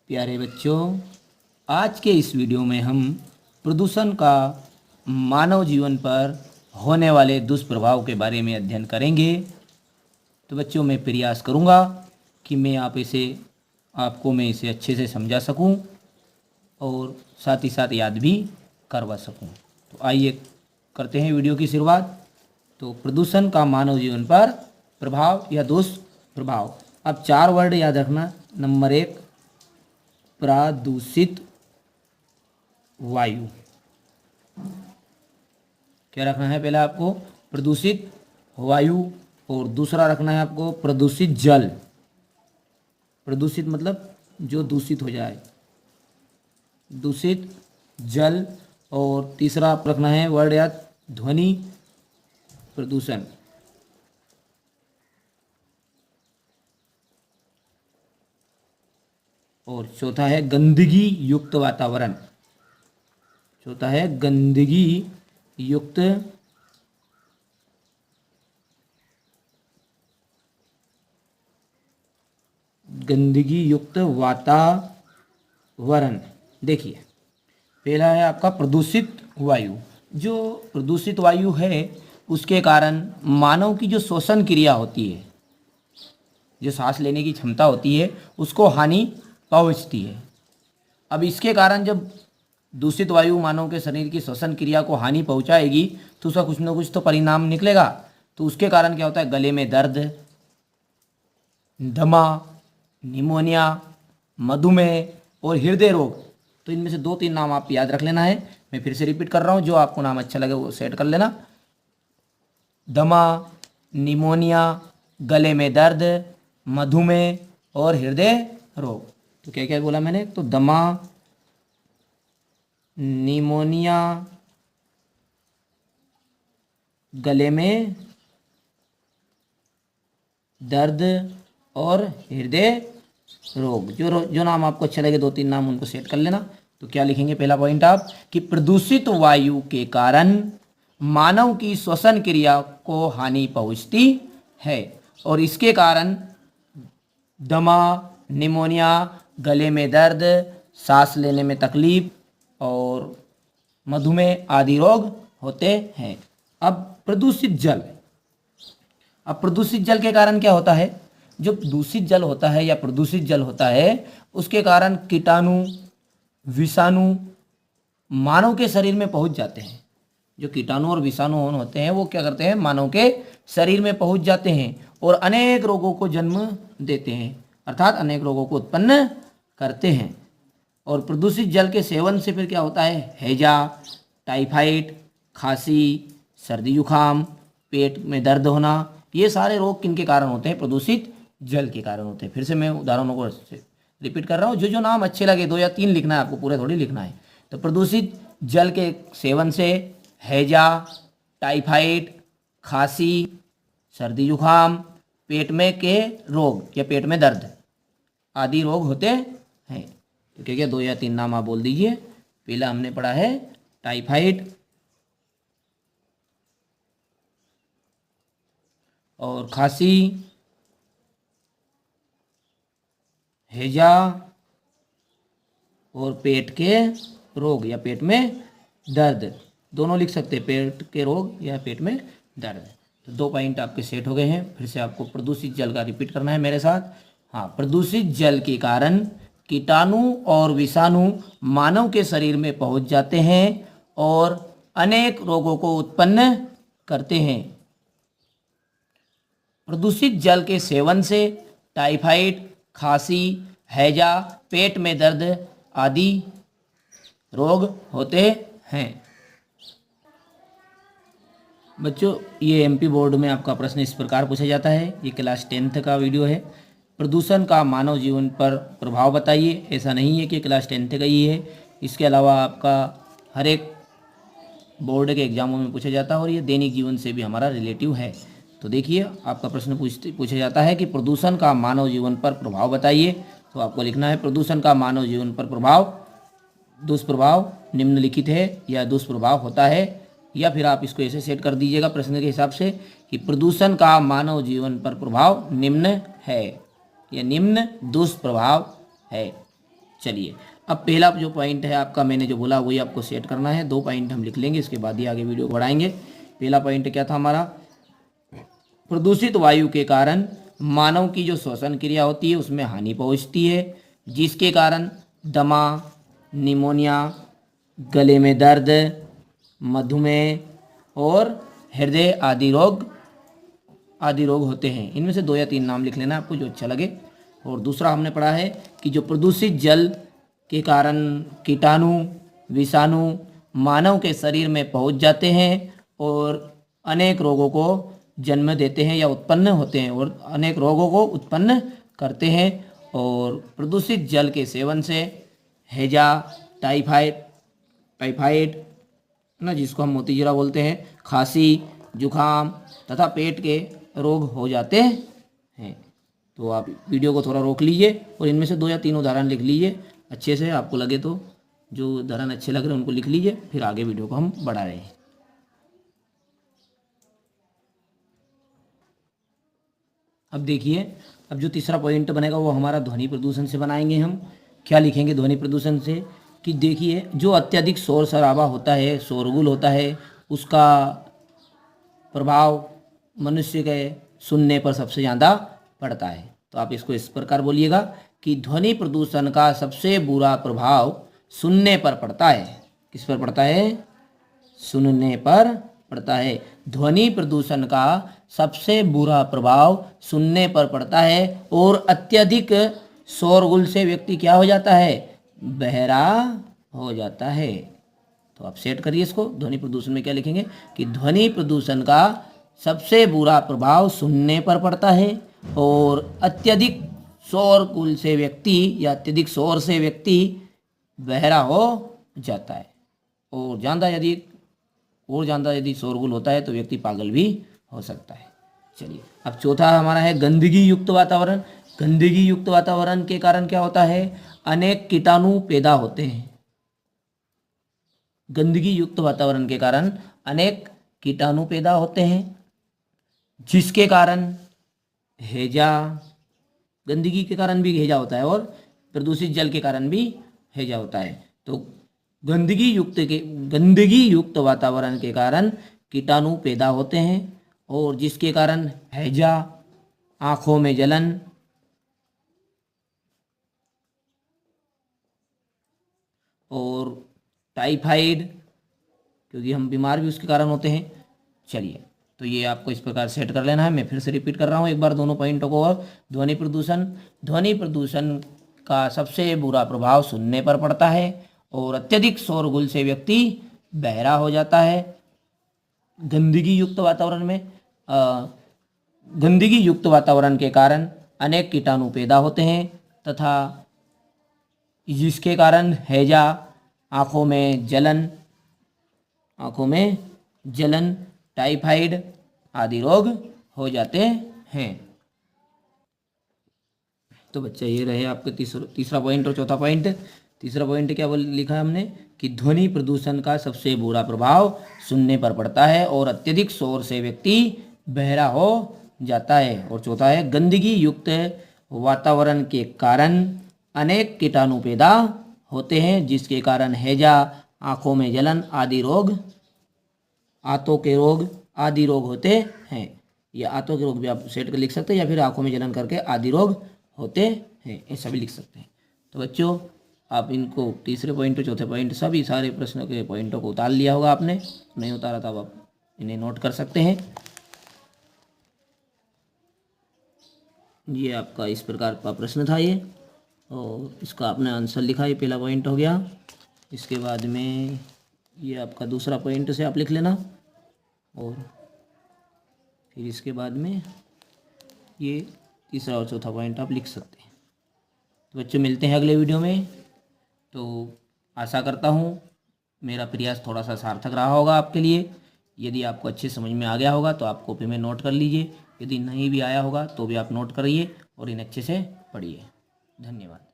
प्यारे बच्चों, आज के इस वीडियो में हम प्रदूषण का मानव जीवन पर होने वाले दुष्प्रभाव के बारे में अध्ययन करेंगे। तो बच्चों, मैं प्रयास करूंगा कि मैं आपको इसे अच्छे से समझा सकूं और साथ ही साथ याद भी करवा सकूं। तो आइए करते हैं वीडियो की शुरुआत। तो प्रदूषण का मानव जीवन पर प्रभाव या दुष्प्रभाव। अब 4 वर्ड याद रखना। नंबर 1, प्रदूषित वायु। क्या रखना है? पहला आपको प्रदूषित वायु, और दूसरा रखना है आपको प्रदूषित जल। प्रदूषित मतलब जो दूषित हो जाए, दूषित जल। और तीसरा रखना है वर्ड याद, ध्वनि प्रदूषण। और चौथा है गंदगी युक्त वातावरण। चौथा है गंदगी युक्त वातावरण। देखिए, पहला है आपका प्रदूषित वायु। जो प्रदूषित वायु है उसके कारण मानव की जो श्वसन क्रिया होती है, जो सांस लेने की क्षमता होती है, उसको हानि पहुंचती है। अब इसके कारण जब दूषित वायु मानव के शरीर की श्वसन क्रिया को हानि पहुंचाएगी तो उसका कुछ ना कुछ तो परिणाम निकलेगा। तो उसके कारण क्या होता है? गले में दर्द, दमा, निमोनिया, मधुमेह और हृदय रोग। तो इनमें से 2-3 नाम आप याद रख लेना है। मैं फिर से रिपीट कर रहा हूँ, जो आपको नाम अच्छा लगे वो सेट कर लेना। दमा, निमोनिया, गले में दर्द, मधुमेह और हृदय रोग। तो क्या क्या बोला मैंने? तो दमा, निमोनिया, गले में दर्द और हृदय रोग। जो नाम आपको अच्छा लगे, 2-3 नाम उनको सेट कर लेना। तो क्या लिखेंगे? पहला पॉइंट आप कि प्रदूषित वायु के कारण मानव की श्वसन क्रिया को हानि पहुंचती है और इसके कारण दमा, निमोनिया, गले में दर्द, सांस लेने में तकलीफ और मधुमेह आदि रोग होते हैं। अब प्रदूषित जल। अब प्रदूषित जल के कारण क्या होता है? जो दूषित जल होता है या प्रदूषित जल होता है, उसके कारण कीटाणु, विषाणु मानव के शरीर में पहुंच जाते हैं। जो कीटाणु और विषाणु होते हैं वो क्या करते हैं? मानव के शरीर में पहुंच जाते हैं और अनेक रोगों को जन्म देते हैं, अर्थात अनेक रोगों को उत्पन्न करते हैं। और प्रदूषित जल के सेवन से फिर क्या होता है? हैजा, टाइफाइड, खांसी, सर्दी जुकाम, पेट में दर्द होना, ये सारे रोग किनके कारण होते हैं? प्रदूषित जल के कारण होते हैं। फिर से मैं उदाहरणों को रिपीट कर रहा हूँ, जो नाम अच्छे लगे 2 या 3 लिखना है आपको, पूरे थोड़ी लिखना है। तो प्रदूषित जल के सेवन से हैजा, टाइफाइड, खांसी, सर्दी जुकाम, पेट में के रोग या पेट में दर्द आदि रोग होते हैं। तो क्या क्या 2 या 3 नाम आप बोल दीजिए। पहला हमने पढ़ा है टाइफाइड, और खांसी, हैजा और पेट के रोग या पेट में दर्द। दोनों लिख सकते हैं, पेट के रोग या पेट में दर्द। तो 2 पॉइंट आपके सेट हो गए हैं। फिर से आपको प्रदूषित जल का रिपीट करना है मेरे साथ। हाँ, प्रदूषित जल के कारण कीटाणु और विषाणु मानव के शरीर में पहुंच जाते हैं और अनेक रोगों को उत्पन्न करते हैं। प्रदूषित जल के सेवन से टाइफाइड, खांसी, हैजा, पेट में दर्द आदि रोग होते हैं। बच्चों, ये एमपी बोर्ड में आपका प्रश्न इस प्रकार पूछा जाता है। ये क्लास 10th का वीडियो है। प्रदूषण का मानव जीवन पर प्रभाव बताइए। ऐसा नहीं है कि क्लास 10th का ही है, इसके अलावा आपका हर एक बोर्ड के एग्जामों में पूछा जाता है और ये दैनिक जीवन से भी हमारा रिलेटिव है। तो देखिए, आपका प्रश्न पूछा जाता है कि प्रदूषण का मानव जीवन पर प्रभाव बताइए। तो आपको लिखना है प्रदूषण का मानव जीवन पर प्रभाव, दुष्प्रभाव निम्नलिखित है या दुष्प्रभाव होता है, या फिर आप इसको ऐसे सेट कर दीजिएगा प्रश्न के हिसाब से कि प्रदूषण का मानव जीवन पर प्रभाव निम्न है या निम्न दुष्प्रभाव है। चलिए अब पहला जो पॉइंट है आपका, मैंने जो बोला वही आपको सेट करना है। 2 पॉइंट हम लिख लेंगे, इसके बाद ही आगे वीडियो बढ़ाएंगे। पहला पॉइंट क्या था हमारा, प्रदूषित वायु के कारण मानव की जो श्वसन क्रिया होती है उसमें हानि पहुंचती है, जिसके कारण दमा, निमोनिया, गले में दर्द, मधुमेह और हृदय आदि रोग होते हैं। इनमें से 2 या 3 नाम लिख लेना आपको जो अच्छा लगे। और दूसरा हमने पढ़ा है कि जो प्रदूषित जल के कारण कीटाणु, विषाणु मानव के शरीर में पहुंच जाते हैं और अनेक रोगों को जन्म देते हैं या उत्पन्न होते हैं और अनेक रोगों को उत्पन्न करते हैं। और प्रदूषित जल के सेवन से हैजा, टाइफाइड ना, जिसको हम मोतीजरा बोलते हैं, खांसी, जुखाम तथा पेट के रोग हो जाते हैं। तो आप वीडियो को थोड़ा रोक लीजिए और इनमें से 2 या 3 उदाहरण लिख लीजिए अच्छे से। आपको लगे तो जो उदाहरण अच्छे लग रहे हैं उनको लिख लीजिए, फिर आगे वीडियो को हम बढ़ा रहे हैं। अब देखिए, अब जो तीसरा पॉइंट बनेगा वो हमारा ध्वनि प्रदूषण से बनाएंगे हम। क्या लिखेंगे ध्वनि प्रदूषण से कि देखिए, जो अत्यधिक शोर शराबा होता है, शोरगुल होता है, उसका प्रभाव मनुष्य के सुनने पर सबसे ज़्यादा पड़ता है। तो आप इसको इस प्रकार बोलिएगा कि ध्वनि प्रदूषण का सबसे बुरा प्रभाव सुनने पर पड़ता है। किस पर पड़ता है? सुनने पर पड़ता है। ध्वनि प्रदूषण का सबसे बुरा प्रभाव सुनने पर पड़ता है और अत्यधिक शोरगुल से व्यक्ति क्या हो जाता है? बहरा हो जाता है। तो आप सेट करिए इसको। ध्वनि प्रदूषण में क्या लिखेंगे कि ध्वनि प्रदूषण का सबसे बुरा प्रभाव सुनने पर पड़ता है और अत्यधिक शोरगुल से व्यक्ति या अत्यधिक शोर से व्यक्ति बहरा हो जाता है। और ज़्यादा यदि शोरगुल होता है तो व्यक्ति पागल भी हो सकता है। चलिए, अब चौथा हमारा है गंदगी युक्त वातावरण। गंदगी युक्त वातावरण के कारण क्या होता है? अनेक कीटाणु पैदा होते हैं। गंदगी युक्त वातावरण के कारण अनेक कीटाणु पैदा होते हैं, जिसके कारण हैजा, गंदगी के कारण भी हैजा होता है और प्रदूषित जल के कारण भी हैजा होता है। तो गंदगी युक्त वातावरण के कारण कीटाणु पैदा होते हैं और जिसके कारण हैजा, आँखों में जलन, और टाइफाइड, क्योंकि हम बीमार भी उसके कारण होते हैं। चलिए, तो ये आपको इस प्रकार सेट कर लेना है। मैं फिर से रिपीट कर रहा हूँ एक बार दोनों पॉइंटों को। और ध्वनि प्रदूषण का सबसे बुरा प्रभाव सुनने पर पड़ता है और अत्यधिक शोरगुल से व्यक्ति बहरा हो जाता है। गंदगी युक्त वातावरण के कारण अनेक कीटाणु पैदा होते हैं तथा जिसके कारण हैजा, आँखों में जलन, टाइफाइड आदि रोग हो जाते हैं। तो बच्चा ये रहे आपके तीसरा पॉइंट और चौथा पॉइंट। तीसरा पॉइंट क्या लिखा है हमने कि ध्वनि प्रदूषण का सबसे बुरा प्रभाव सुनने पर पड़ता है और अत्यधिक शोर से व्यक्ति बहरा हो जाता है। और चौथा है गंदगी युक्त वातावरण के कारण अनेक कीटाणु पैदा होते हैं, जिसके कारण हैजा, आँखों में जलन आदि रोग, आंतों के रोग आदि रोग होते हैं। या आंतों के रोग भी आप सेट कर लिख सकते हैं या फिर आंखों में जलन करके आदि रोग होते हैं, ऐसा भी लिख सकते हैं। तो बच्चों, आप इनको तीसरे पॉइंट और चौथे पॉइंट सभी सारे प्रश्नों के पॉइंटों को उतार लिया होगा आपने। नहीं उतारा तो आप इन्हें नोट कर सकते हैं। ये आपका इस प्रकार का प्रश्न था ये, और इसका आपने आंसर लिखा। ये पहला पॉइंट हो गया। इसके बाद में ये आपका दूसरा पॉइंट से आप लिख लेना और फिर इसके बाद में ये तीसरा और चौथा पॉइंट आप लिख सकते हैं। तो बच्चों, मिलते हैं अगले वीडियो में। तो आशा करता हूँ मेरा प्रयास थोड़ा सा सार्थक रहा होगा आपके लिए। यदि आपको अच्छे समझ में आ गया होगा तो आप कॉपी में नोट कर लीजिए। यदि नहीं भी आया होगा तो भी आप नोट करिए और इन्हें अच्छे से पढ़िए। धन्यवाद।